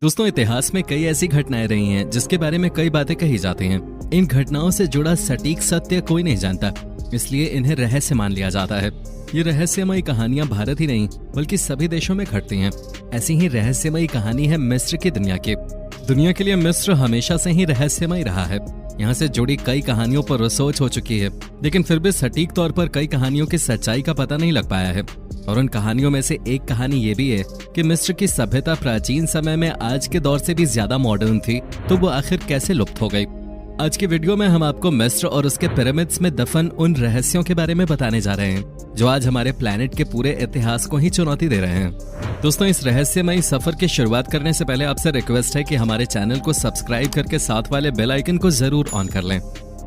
दोस्तों, इतिहास में कई ऐसी घटनाएं रही हैं जिसके बारे में कई बातें कही जाती हैं। इन घटनाओं से जुड़ा सटीक सत्य कोई नहीं जानता, इसलिए इन्हें रहस्य मान लिया जाता है। ये रहस्यमयी कहानियां भारत ही नहीं बल्कि सभी देशों में घटती हैं। ऐसी ही रहस्यमयी कहानी है मिस्र की दुनिया की। दुनिया के लिए मिस्र हमेशा से ही रहस्यमय रहा है। यहाँ से जुड़ी कई कहानियों पर रिसर्च हो चुकी है, लेकिन फिर भी सटीक तौर पर कई कहानियों की सच्चाई का पता नहीं लग पाया है। और उन कहानियों में से एक कहानी ये भी है कि मिस्र की सभ्यता प्राचीन समय में आज के दौर से भी ज्यादा मॉडर्न थी, तो वो आखिर कैसे लुप्त हो गई। आज के वीडियो में हम आपको मिस्र और उसके पिरामिड्स में दफन उन रहस्यों के बारे में बताने जा रहे हैं जो आज हमारे प्लेनेट के पूरे इतिहास को ही चुनौती दे रहे हैं। दोस्तों, इस रहस्यमयी सफर की शुरुआत करने से पहले आपसे रिक्वेस्ट है कि हमारे चैनल को सब्सक्राइब करके साथ वाले बेल आइकन को जरूर ऑन कर लें।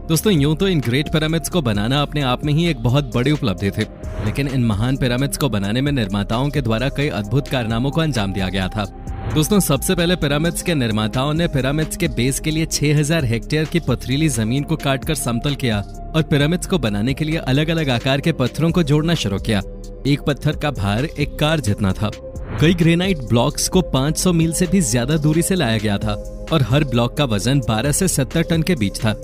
दोस्तों, यूं तो इन ग्रेट पिरामिड्स को बनाना अपने आप में ही एक बहुत बड़ी उपलब्धि थी, लेकिन इन महान पिरामिड्स को बनाने में निर्माताओं के द्वारा कई अद्भुत कारनामों को अंजाम दिया गया था। दोस्तों, सबसे पहले पिरामिड्स के निर्माताओं ने पिरामिड्स के बेस के लिए 6000 हेक्टेयर की पथरीली जमीन को काटकर समतल किया और पिरामिड्स को बनाने के लिए अलग अलग आकार के पत्थरों को जोड़ना शुरू किया। एक पत्थर का भार एक कार जितना था। कई ग्रेनाइट ब्लॉक्स को 500 मील से भी ज्यादा दूरी से लाया गया था और हर ब्लॉक का वजन 12 से 70 टन के बीच था।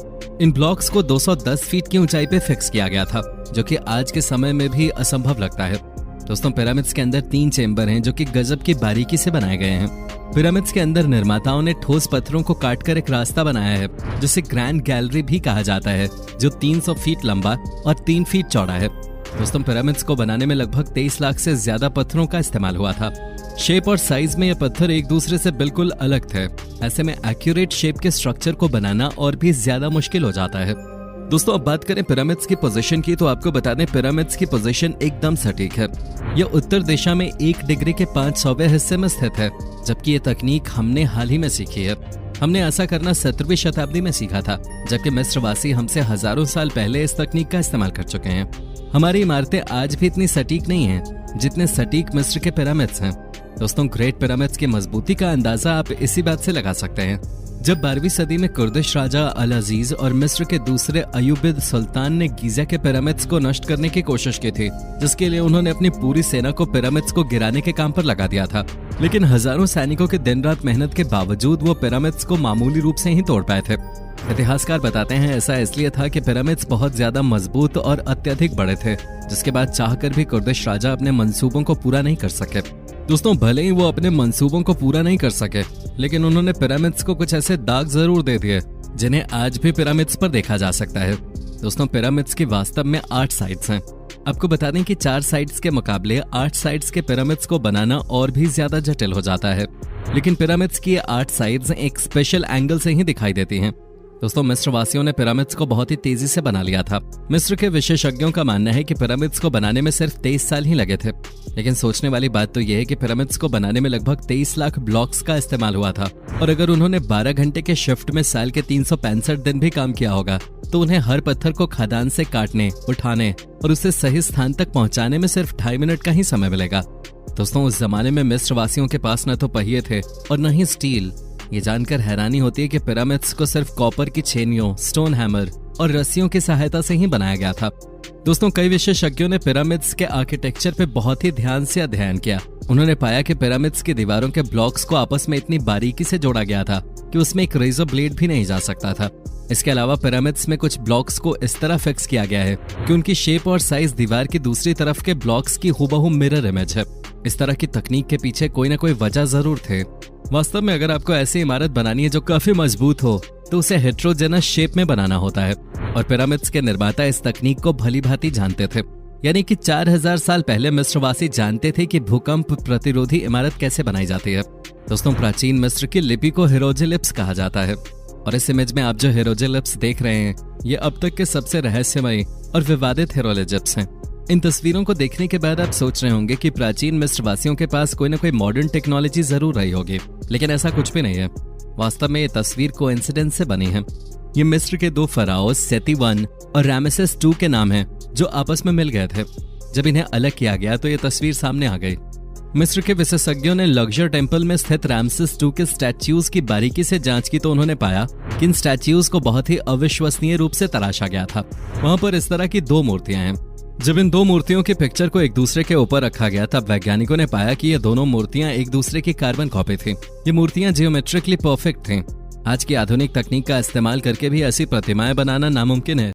इन ब्लॉक्स को 210 फीट की ऊंचाई पे फिक्स किया गया था, जो कि आज के समय में भी असंभव लगता है। दोस्तों, पिरामिड्स के अंदर 3 चेंबर हैं जो कि गजब की बारीकी से बनाए गए हैं। पिरामिड्स के अंदर निर्माताओं ने ठोस पत्थरों को काटकर एक रास्ता बनाया है जिसे ग्रैंड गैलरी भी कहा जाता है, जो 300 फीट लंबा और 3 फीट चौड़ा है। दोस्तों, पिरामिड्स को बनाने में लगभग 23 लाख से ज्यादा पत्थरों का इस्तेमाल हुआ था। शेप और साइज में ये पत्थर एक दूसरे से बिल्कुल अलग थे। ऐसे में एक्यूरेट शेप के स्ट्रक्चर को बनाना और भी ज्यादा मुश्किल हो जाता है। दोस्तों, अब बात करें पिरामिड्स की पोजीशन की, तो आपको बता दें पिरामिड्स की पोजीशन एकदम सटीक है। यह उत्तर दिशा में 1 डिग्री के 500वें हिस्से में स्थित है, जबकि ये तकनीक हमने हाल ही में सीखी है। हमने ऐसा करना 17वीं शताब्दी में सीखा था, जबकि मिस्रवासी हमसे हजारों साल पहले इस तकनीक का इस्तेमाल कर चुके हैं। हमारी इमारतें आज भी इतनी सटीक नहीं हैं जितने सटीक मिस्र के पिरामिड्स हैं। दोस्तों, ग्रेट पिरामिड्स की मजबूती का अंदाजा आप इसी बात से लगा सकते हैं। जब 12वीं सदी में कुर्दिश राजा अल अजीज और मिस्र के दूसरे अयूबिद सुल्तान ने गीजा के पिरामिड्स को नष्ट करने की कोशिश की थी, जिसके लिए उन्होंने अपनी पूरी सेना को पिरामिड्स को गिराने के काम पर लगा दिया था। लेकिन हजारों सैनिकों के दिन रात मेहनत के बावजूद वो पिरामिड्स को मामूली रूप से ही तोड़ पाए थे। इतिहासकार बताते हैं ऐसा इसलिए था कि पिरामिड्स बहुत ज्यादा मजबूत और अत्यधिक बड़े थे, जिसके बाद चाहकर भी कुर्दिश राजा अपने मंसूबों को पूरा नहीं कर सके। दोस्तों, भले ही वो अपने मंसूबों को पूरा नहीं कर सके, लेकिन उन्होंने पिरामिड्स को कुछ ऐसे दाग जरूर दे दिए जिन्हें आज भी पिरामिड्स पर देखा जा सकता है। दोस्तों, पिरामिड्स की वास्तव में 8 साइड्स हैं। आपको बता दें कि 4 साइड्स के मुकाबले 8 साइड्स के पिरामिड्स को बनाना और भी ज्यादा जटिल हो जाता है, लेकिन पिरामिड्स की 8 साइड्स एक स्पेशल एंगल से ही दिखाई देती हैं। दोस्तों, मिस्र वासियों ने पिरामिड्स को बहुत ही तेजी से बना लिया था। मिस्र के विशेषज्ञों का मानना है कि पिरामिड्स को बनाने में सिर्फ 23 साल ही लगे थे। लेकिन सोचने वाली बात तो यह है कि पिरामिड्स को बनाने में लगभग 23 लाख ब्लॉक्स का इस्तेमाल हुआ था, और अगर उन्होंने 12 घंटे के शिफ्ट में साल के 365 दिन भी काम किया होगा, तो उन्हें हर पत्थर को खदान से काटने, उठाने और उसे सही स्थान तक पहुंचाने में सिर्फ 2.5 मिनट का ही समय मिलेगा। दोस्तों, उस जमाने में मिस्र वासियों के पास न तो पहिए थे और न ही स्टील। ये जानकर हैरानी होती है कि पिरामिड्स को सिर्फ कॉपर की छेनियों, स्टोन हैमर और रस्सियों की सहायता से ही बनाया गया था। दोस्तों, कई विशेषज्ञों ने पिरामिड्स के आर्किटेक्चर पे बहुत ही ध्यान से अध्ययन किया। उन्होंने पाया कि पिरामिड्स की दीवारों के ब्लॉक्स को आपस में इतनी बारीकी से जोड़ा गया था कि उसमें एक रेजर ब्लेड भी नहीं जा सकता था। इसके अलावा पिरामिड्स में कुछ ब्लॉक्स को इस तरह फिक्स किया गया है कि उनकी शेप और साइज दीवार की दूसरी तरफ के ब्लॉक्स की हुबहू मिरर इमेज है। इस तरह की तकनीक के पीछे कोई ना कोई वजह जरूर थे। वास्तव में अगर आपको ऐसी इमारत बनानी है जो काफी मजबूत हो, तो उसे हेट्रोजेनस शेप में बनाना होता है, और पिरामिड्स के निर्माता इस तकनीक को भली भांति जानते थे। यानी कि 4000 साल पहले मिस्रवासी जानते थे कि भूकंप प्रतिरोधी इमारत कैसे बनाई जाती है। दोस्तों, प्राचीन मिस्र की लिपि को हिरोग्लिफ्स कहा जाता है, और इस इमेज में आप जो हिरोग्लिफ्स देख रहे हैं, ये अब तक के सबसे रहस्यमयी और विवादित हिरोग्लिफ्स हैं। इन तस्वीरों को देखने के बाद आप सोच रहे होंगे कि प्राचीन मिस्र वासियों के पास कोई न कोई मॉडर्न टेक्नोलॉजी जरूर रही होगी, लेकिन ऐसा कुछ भी नहीं है। वास्तव में ये तस्वीर कोइंसिडेंस से बनी है। ये मिस्र के 2 फराओ सेती I और रामेसेस II के नाम हैं, जो आपस में मिल गए थे। जब इन्हें अलग किया गया तो ये तस्वीर सामने आ गई। मिस्र के विशेषज्ञों ने लक्जर टेम्पल में स्थित रामसेस II के स्टैच्यूज की बारीकी से जांच की, तो उन्होंने पाया कि इन स्टैच्यूज को बहुत ही अविश्वसनीय रूप से तराशा गया था। वहां पर इस तरह की 2 मूर्तियां हैं। जब इन दो मूर्तियों की पिक्चर को एक दूसरे के ऊपर रखा गया तब वैज्ञानिकों ने पाया कि ये दोनों मूर्तियां एक दूसरे की कार्बन कॉपी थी। ये मूर्तियां जियोमेट्रिकली परफेक्ट थीं। आज की आधुनिक तकनीक का इस्तेमाल करके भी ऐसी प्रतिमाएं बनाना नामुमकिन है।